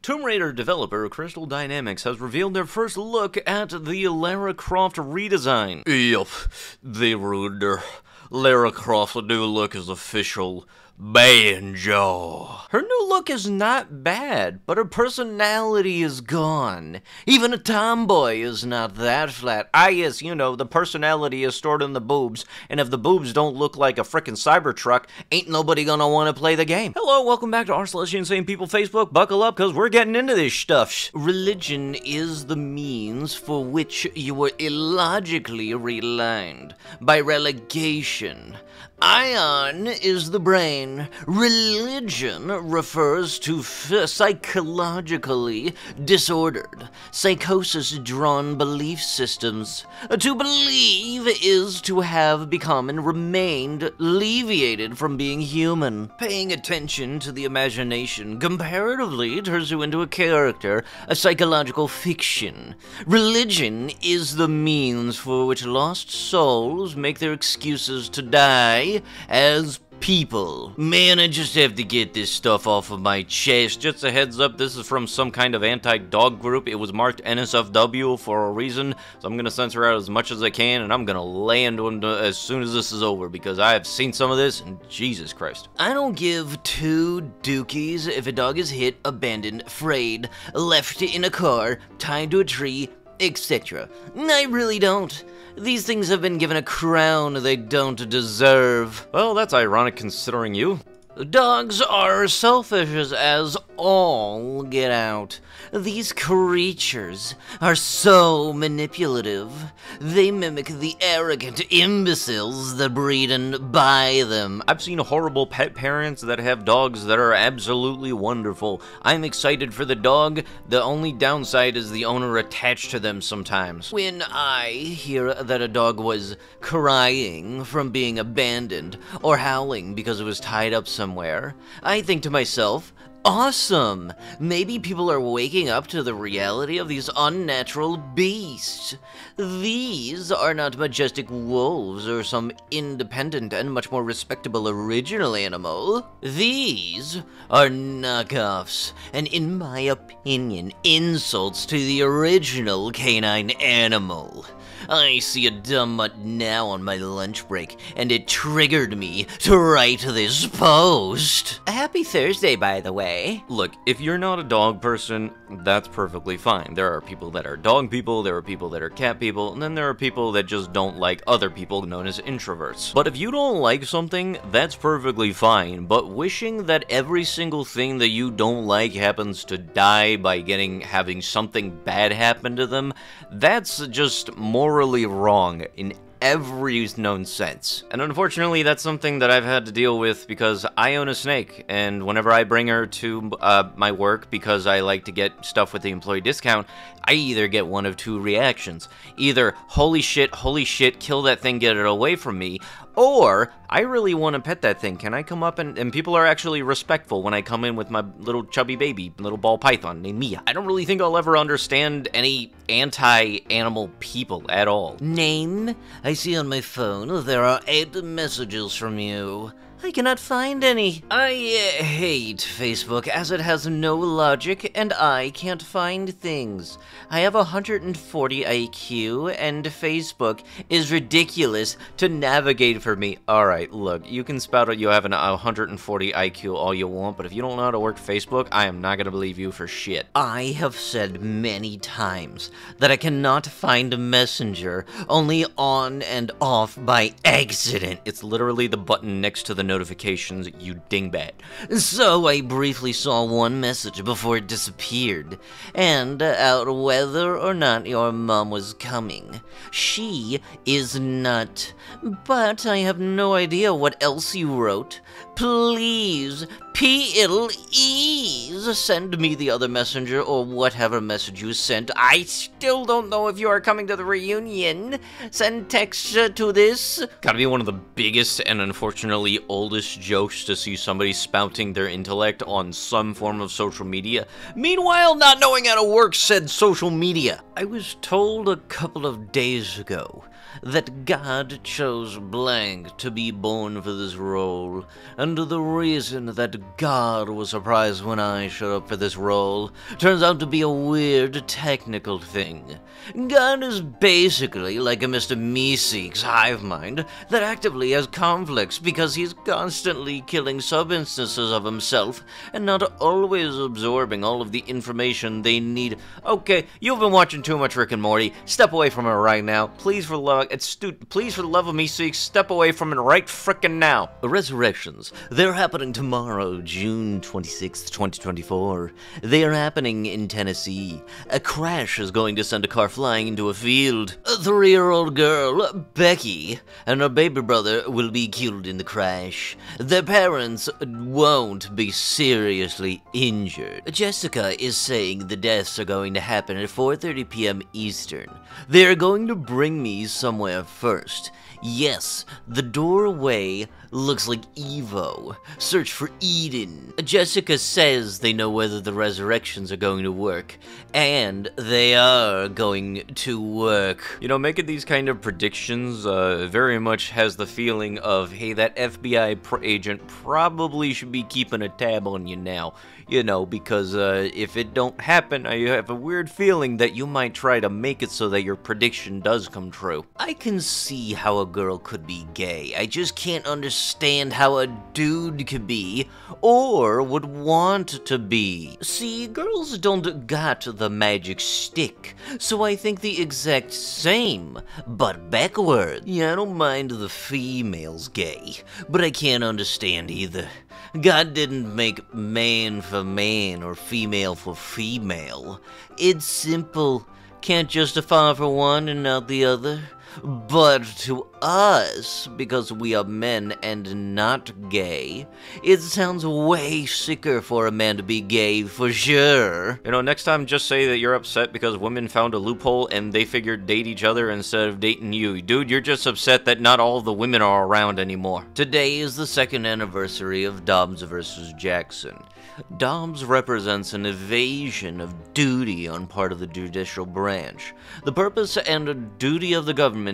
Tomb Raider developer Crystal Dynamics has revealed their first look at the Lara Croft redesign. Yup, they ruined her. Lara Croft's new look is official. Banjo. Her new look is not bad, but her personality is gone. Even a tomboy is not that flat. Ah yes, you know, the personality is stored in the boobs, and if the boobs don't look like a frickin' Cybertruck, ain't nobody gonna wanna play the game. Hello, welcome back to our Celestial Insane People Facebook. Buckle up, cause we're getting into this stuff. Religion is the means for which you were illogically realigned by relegation. Ion is the brain. Religion refers to psychologically disordered, psychosis-drawn belief systems. To believe is to have become and remained alleviated from being human. Paying attention to the imagination comparatively turns you into a character, a psychological fiction. Religion is the means for which lost souls make their excuses to die as people. Man, I just have to get this stuff off of my chest. Just a heads up, this is from some kind of anti-dog group. It was marked NSFW for a reason, so I'm gonna censor out as much as I can, and I'm gonna lay into them as soon as this is over, because I have seen some of this, and Jesus Christ. I don't give two dookies if a dog is hit, abandoned, frayed, left in a car, tied to a tree, etc. I really don't. These things have been given a crown they don't deserve. Well, that's ironic considering you. Dogs are selfish as all get out. These creatures are so manipulative. They mimic the arrogant imbeciles that breed and buy them. I've seen horrible pet parents that have dogs that are absolutely wonderful. I'm excited for the dog. The only downside is the owner attached to them sometimes. When I hear that a dog was crying from being abandoned or howling because it was tied up somewhere, I think to myself, awesome! Maybe people are waking up to the reality of these unnatural beasts. These are not majestic wolves or some independent and much more respectable original animal. These are knockoffs, and in my opinion, insults to the original canine animal. I see a dumb mutt now on my lunch break, and it triggered me to write this post. Happy Thursday, by the way. Look, if you're not a dog person, that's perfectly fine. There are people that are dog people, there are people that are cat people, and then there are people that just don't like other people known as introverts. But if you don't like something, that's perfectly fine, but wishing that every single thing that you don't like happens to die by having something bad happen to them, that's just morally wrong in every known sense. And unfortunately, that's something that I've had to deal with because I own a snake, and whenever I bring her to my work because I like to get stuff with the employee discount, I either get one of two reactions. Either, holy shit, kill that thing, get it away from me, or, I really want to pet that thing. Can I come up and people are actually respectful when I come in with my little chubby baby, little ball python named Mia. I don't really think I'll ever understand any anti-animal people at all. Name? I see on my phone there are 8 messages from you. I cannot find any. I hate Facebook as it has no logic and I can't find things. I have 140 IQ and Facebook is ridiculous to navigate for me. Alright, look, you can spout out you have an 140 IQ all you want, but if you don't know how to work Facebook, I am not gonna believe you for shit. I have said many times that I cannot find Messenger only on and off by accident. It's literally the button next to the notifications, you dingbat. So I briefly saw one message before it disappeared, and out whether or not your mom was coming. She is not, but I have no idea what else you wrote. Please, please send me the other messenger or whatever message you sent. I still don't know if you are coming to the reunion. Send text to this. Gotta be one of the biggest and unfortunately oldest jokes to see somebody spouting their intellect on some form of social media, meanwhile not knowing how to work said social media. I was told a couple of days ago that God chose blank to be born for this role, and the reason that God was surprised when I showed up for this role turns out to be a weird technical thing. God is basically like a Mr. Meeseek's hive mind that actively has conflicts because he's constantly killing sub-instances of himself and not always absorbing all of the information they need. Okay, you've been watching too much Rick and Morty. Step away from it right now. Please for the love of Meeseek, step away from it right frickin' now. The Resurrections, they're happening tomorrow, June 26th, 2024. They are happening in Tennessee. A crash is going to send a car flying into a field. A 3-year-old girl, Becky, and her baby brother will be killed in the crash. Their parents won't be seriously injured. Jessica is saying the deaths are going to happen at 4:30 p.m. Eastern. They're going to bring me somewhere first. Yes, the doorway looks like Evo. Search for Eden. Jessica says they know whether the resurrections are going to work, and they are going to work. You know, making these kind of predictions very much has the feeling of, hey, that FBI agent probably should be keeping a tab on you now. You know, because if it don't happen, I have a weird feeling that you might try to make it so that your prediction does come true. I can see how a girl could be gay. I just can't understand how a dude could be, or would want to be. See, girls don't got the magic stick, so I think the exact same, but backwards. Yeah, I don't mind the females gay, but I can't understand either. God didn't make man for man or female for female. It's simple. Can't justify for one and not the other. But to us, because we are men and not gay, it sounds way sicker for a man to be gay, for sure. You know, next time just say that you're upset because women found a loophole and they figured date each other instead of dating you. Dude, you're just upset that not all the women are around anymore. Today is the second anniversary of Dobbs versus Jackson. Dobbs represents an evasion of duty on part of the judicial branch. The purpose and duty of the government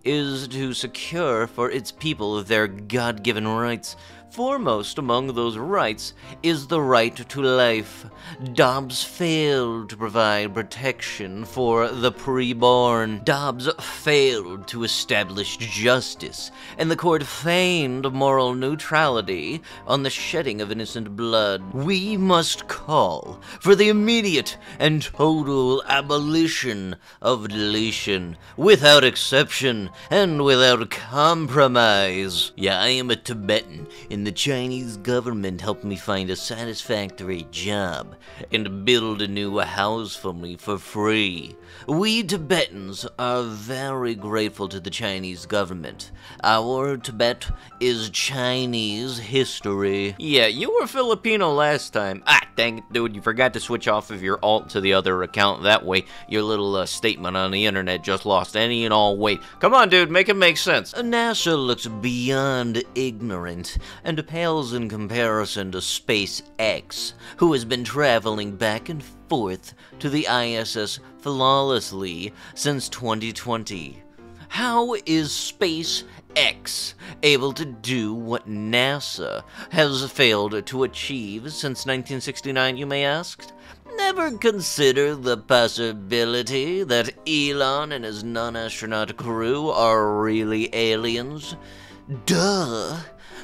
is to secure for its people their God-given rights. Foremost among those rights is the right to life. Dobbs failed to provide protection for the preborn. Dobbs failed to establish justice, and the court feigned moral neutrality on the shedding of innocent blood. We must call for the immediate and total abolition of deletion, without exception and without compromise. Yeah, I am a Tibetan, and the Chinese government helped me find a satisfactory job and build a new house for me for free. We Tibetans are very grateful to the Chinese government. Our Tibet is Chinese history. Yeah, you were Filipino last time. Ah, dang it, dude, you forgot to switch off of your alt to the other account. That way, your little statement on the internet just lost any and all weight. Come on, dude, make it make sense. NASA looks beyond ignorant and pales in comparison to SpaceX, who has been traveling back and forth to the ISS flawlessly since 2020. How is SpaceX able to do what NASA has failed to achieve since 1969, you may ask? Never consider the possibility that Elon and his non-astronaut crew are really aliens? Duh!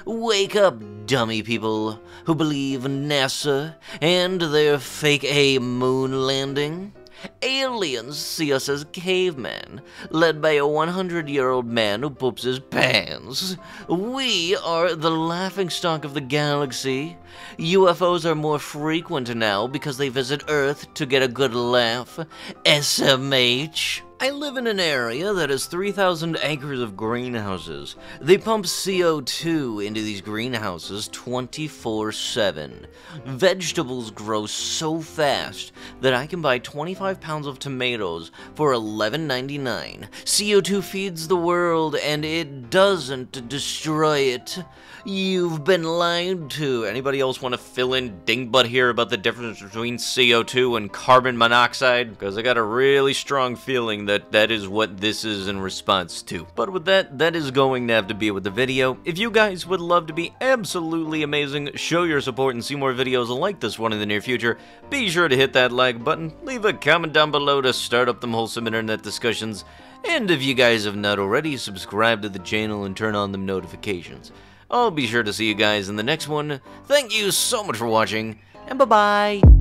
Wake up, dummy people who believe NASA and their fake moon landing. Aliens see us as cavemen, led by a 100-year-old man who poops his pants. We are the laughingstock of the galaxy. UFOs are more frequent now because they visit Earth to get a good laugh. SMH. I live in an area that has 3,000 acres of greenhouses. They pump CO2 into these greenhouses 24/7. Vegetables grow so fast that I can buy 25 pounds of tomatoes for $11.99. CO2 feeds the world and it doesn't destroy it. You've been lied to. Anybody else want to fill in dingbutt here about the difference between CO2 and carbon monoxide? Because I got a really strong feeling that is what this is in response to. But with that, that is going to have to be with the video. If you guys would love to be absolutely amazing, show your support and see more videos like this one in the near future, be sure to hit that like button, leave a comment down below to start up them wholesome internet discussions, and if you guys have not already, subscribe to the channel and turn on them notifications. I'll be sure to see you guys in the next one. Thank you so much for watching, and bye-bye!